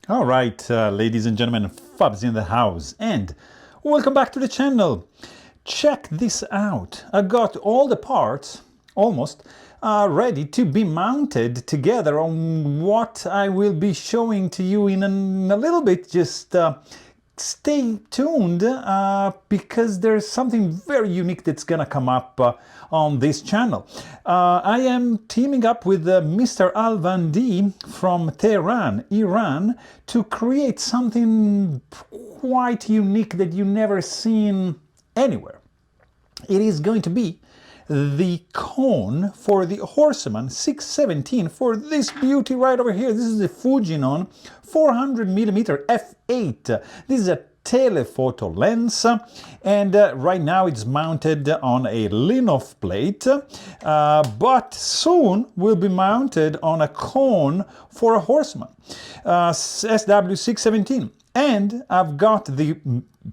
All right, ladies and gentlemen, Fabs in the house, and welcome back to the channel. Check this out. I got all the parts, almost, ready to be mounted together on what I will be showing to you in a little bit. Just stay tuned because there's something very unique that's gonna come up on this channel. I am teaming up with Mr. Alvandi from Tehran, Iran, to create something quite unique that you've never seen anywhere. It is going to be the cone for the Horseman 617 for this beauty right over here. This is the Fujinon 400mm f8. This is a telephoto lens, and right now it's mounted on a linoff plate, but soon will be mounted on a cone for a Horseman SW617. And I've got the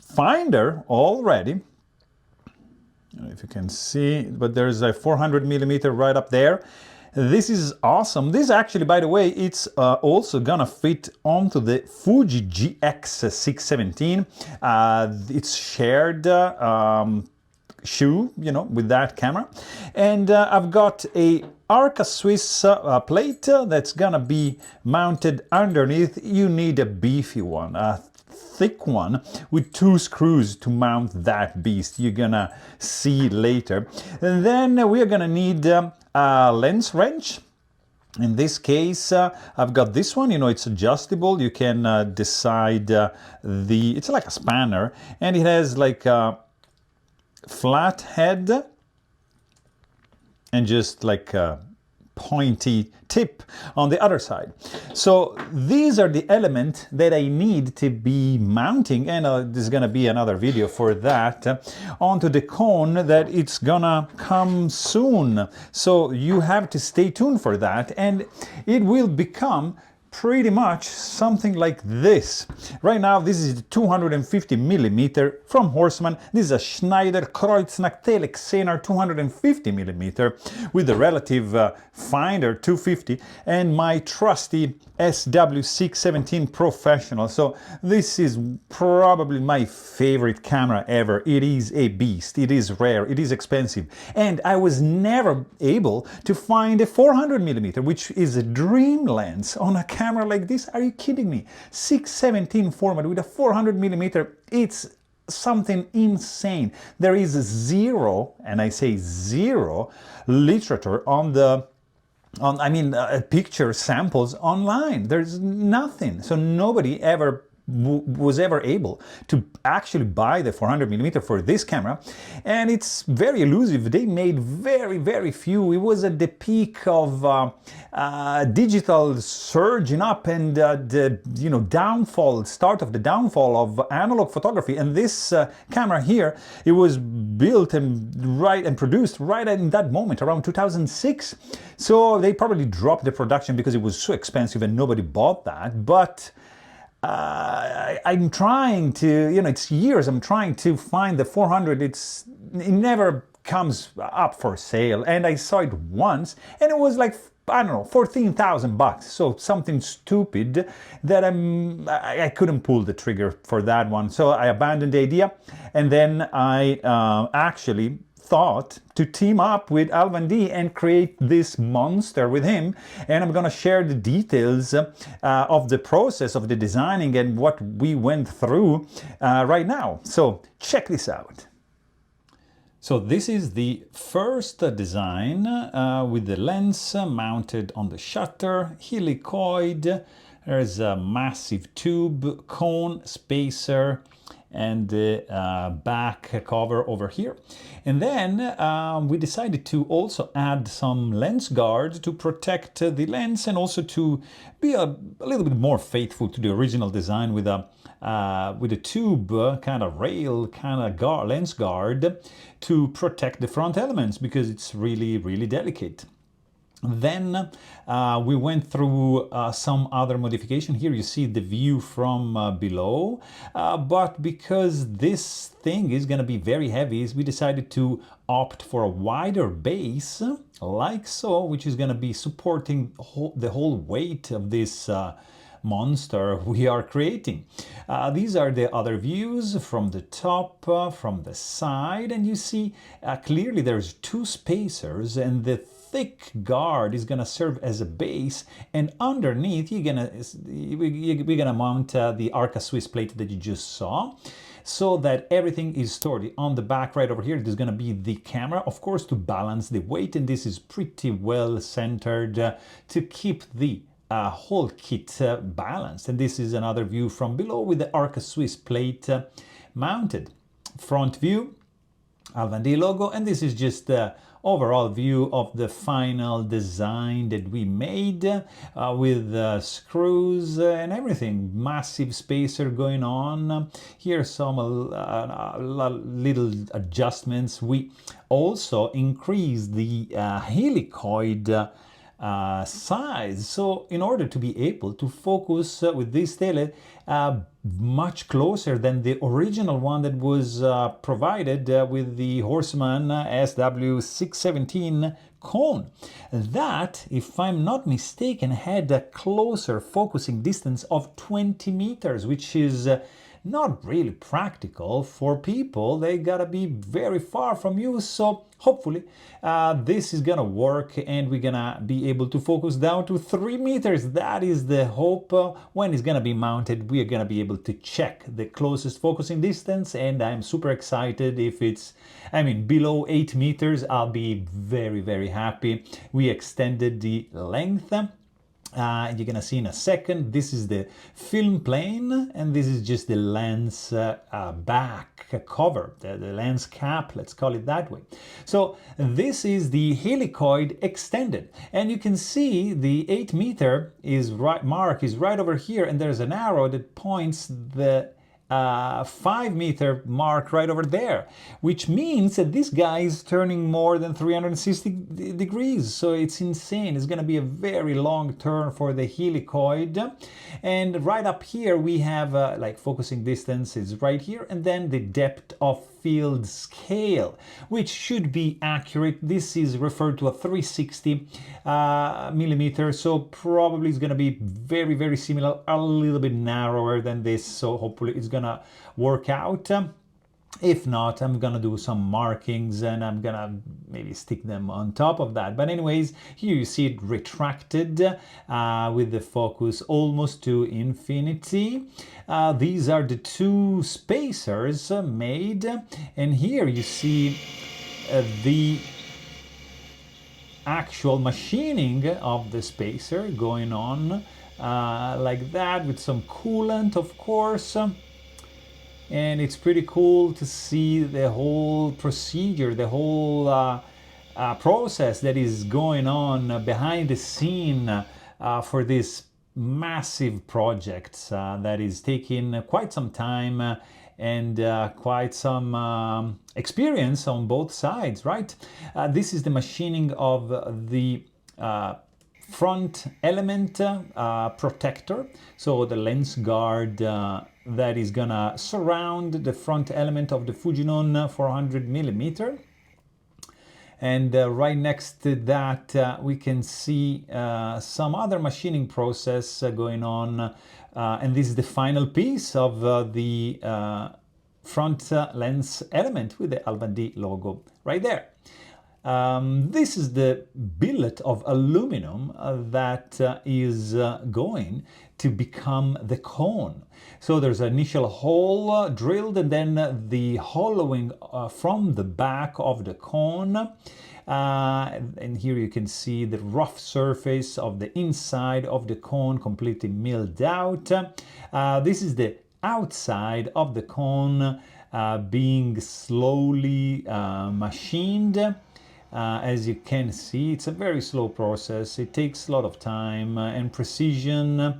finder already. I don't know if you can see, but there's a 400mm right up there. This is awesome. This actually, by the way, it's also gonna fit onto the Fuji GX617. It's shared shoe, with that camera. And I've got a Arca Swiss plate that's gonna be mounted underneath. You need a beefy one, a thick one with 2 screws to mount that beast. You're gonna see later. And then we're gonna need a lens wrench. In this case, I've got this one. It's adjustable. You can decide it's like a spanner, and it has like a flat head and just like a pointy tip on the other side. So these are the elements that I need to be mounting, and there's gonna be another video for that, onto the cone that it's gonna come soon. So you have to stay tuned for that, and it will become pretty much something like this. Right now, this is the 250mm from Horseman. This is a Schneider Kreuznach Tele 250mm with the relative finder 250 and my trusty SW617 Professional. So this is probably my favorite camera ever. It is a beast. It is rare. It is expensive. And I was never able to find a 400mm, which is a dream lens on a camera like this. Are you kidding me? 617 format with a 400mm. It's something insane. There is zero, and I say zero, literature on the picture samples online. There's nothing. So nobody ever was ever able to actually buy the 400mm for this camera, and it's very elusive. They made very, very few. It was at the peak of digital surging up and the start of the downfall of analog photography. And this camera here, it was built and produced right in that moment, around 2006. So they probably dropped the production because it was so expensive and nobody bought that. But I'm trying to, it's years I'm trying to find the 400. It never comes up for sale, and I saw it once and it was like, I don't know, 14,000 bucks. So something stupid that I couldn't pull the trigger for that one. So I abandoned the idea, and then I actually thought to team up with Alvandi and create this monster with him. And I'm gonna share the details of the process of the designing and what we went through right now. So check this out. So this is the first design with the lens mounted on the shutter, helicoid. There's a massive tube, cone, spacer, and the back cover over here. And then we decided to also add some lens guards to protect the lens, and also to be a little bit more faithful to the original design with a tube kind of rail, kind of lens guard to protect the front elements, because it's really, really delicate. Then we went through some other modification. Here you see the view from below, but because this thing is going to be very heavy, we decided to opt for a wider base, like so, which is going to be supporting the whole weight of this monster we are creating. These are the other views from the top, from the side, and you see clearly there's two spacers, and the thick guard is gonna serve as a base, and underneath we're gonna mount the Arca Swiss plate that you just saw, so that everything is stored. On the back right over here, there's going to be the camera, of course, to balance the weight, and this is pretty well centered to keep the whole kit balanced. And this is another view from below with the Arca Swiss plate mounted. Front view, Alvandi logo, and this is just the overall view of the final design that we made with screws and everything. Massive spacer going on. Here are some little adjustments. We also increased the helicoid size, so in order to be able to focus with this Tele much closer than the original one that was provided with the Horseman SW617 cone. That, if I'm not mistaken, had a closer focusing distance of 20 meters, which is not really practical for people. They gotta be very far from you, so hopefully this is gonna work and we're gonna be able to focus down to 3 meters. That is the hope. When it's gonna be mounted, we are gonna be able to check the closest focusing distance, and I'm super excited. If it's, below 8 meters, I'll be very, very happy. We extended the length. You're gonna see in a second, this is the film plane, and this is just the lens back cover, the lens cap, let's call it that way. So this is the helicoid extended, and you can see the 8 meter mark is right over here, and there's an arrow that points the 5 meter mark right over there, which means that this guy is turning more than 360 degrees. So it's insane. It's going to be a very long turn for the helicoid. And right up here we have like focusing distance is right here, and then the depth of field scale, which should be accurate. This is referred to a 360 millimeter, so probably it's going to be very, very similar, a little bit narrower than this, so hopefully it's gonna work out. If not, I'm gonna do some markings and I'm gonna maybe stick them on top of that. But anyways, here you see it retracted with the focus almost to infinity. These are the two spacers made, and here you see the actual machining of the spacer going on like that, with some coolant, of course. And it's pretty cool to see the whole procedure, the whole process that is going on behind the scene for this massive project that is taking quite some time and quite some experience on both sides, right? This is the machining of the front element protector, so the lens guard that is gonna surround the front element of the Fujinon 400 millimeter. And right next to that we can see some other machining process going on, and this is the final piece of the front lens element with the Alvandi logo right there. This is the billet of aluminum that is going to become the cone. So there's an initial hole drilled, and then the hollowing from the back of the cone. And here you can see the rough surface of the inside of the cone completely milled out. This is the outside of the cone being slowly machined. As you can see, it's a very slow process. It takes a lot of time and precision,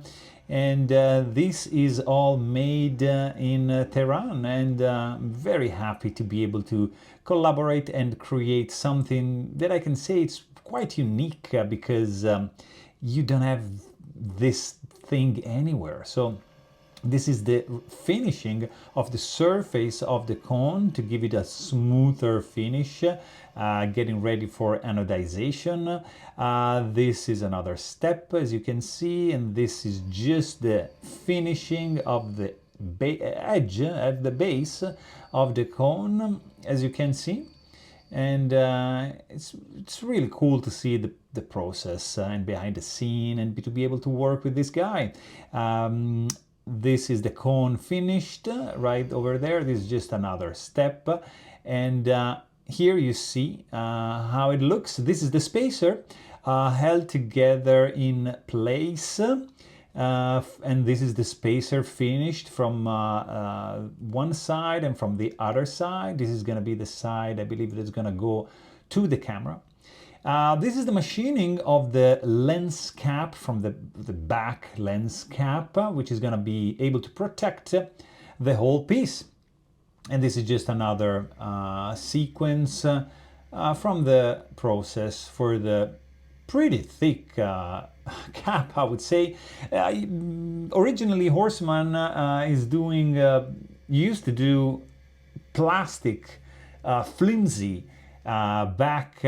and this is all made in Tehran, and I'm very happy to be able to collaborate and create something that I can say it's quite unique, because you don't have this thing anywhere. So This is the finishing of the surface of the cone to give it a smoother finish, getting ready for anodization. This is another step, as you can see, and this is just the finishing of the edge at the base of the cone, as you can see. And it's really cool to see the process and behind the scene, and to be able to work with this guy. This is the cone finished right over there. This is just another step. And here you see how it looks. This is the spacer held together in place. And this is the spacer finished from one side and from the other side. This is going to be the side, I believe, that's going to go to the camera. This is the machining of the lens cap from the back lens cap, which is going to be able to protect the whole piece. And this is just another sequence from the process for the pretty thick cap, I would say. Originally, Horseman used to do plastic, flimsy back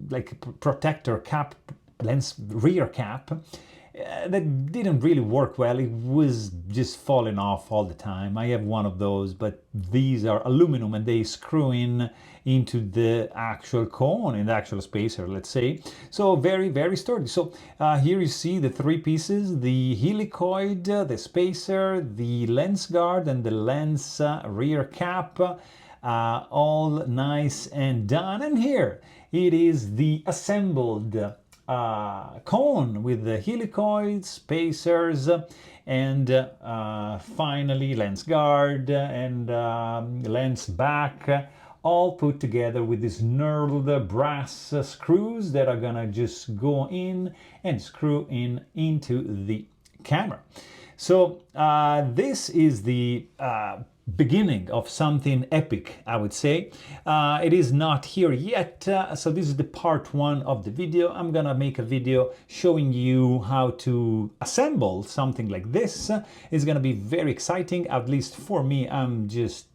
like protector cap, lens rear cap, that didn't really work well. It was just falling off all the time. I have one of those, but these are aluminum and they screw in into the actual cone, in the actual spacer, let's say. So very, very sturdy. So here you see the three pieces: the helicoid, the spacer, the lens guard, and the lens rear cap. All nice and done. And here it is, the assembled cone with the helicoid, spacers, and finally lens guard and lens back, all put together with these knurled brass screws that are gonna just go in and screw in into the camera. So this is the beginning of something epic, I would say. It is not here yet, so this is the part one of the video. I'm gonna make a video showing you how to assemble something like this. It's gonna be very exciting, at least for me. I'm just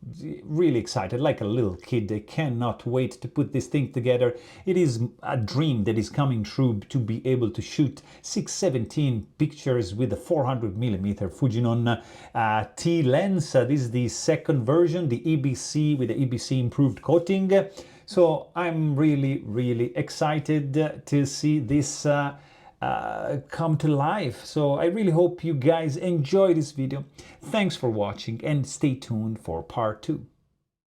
really excited, like a little kid. I cannot wait to put this thing together. It is a dream that is coming true, to be able to shoot 617 pictures with a 400mm Fujinon T lens. This is the second version, the EBC, with the EBC improved coating. So I'm really, really excited to see this come to life. So I really hope you guys enjoy this video. Thanks for watching and stay tuned for part 2.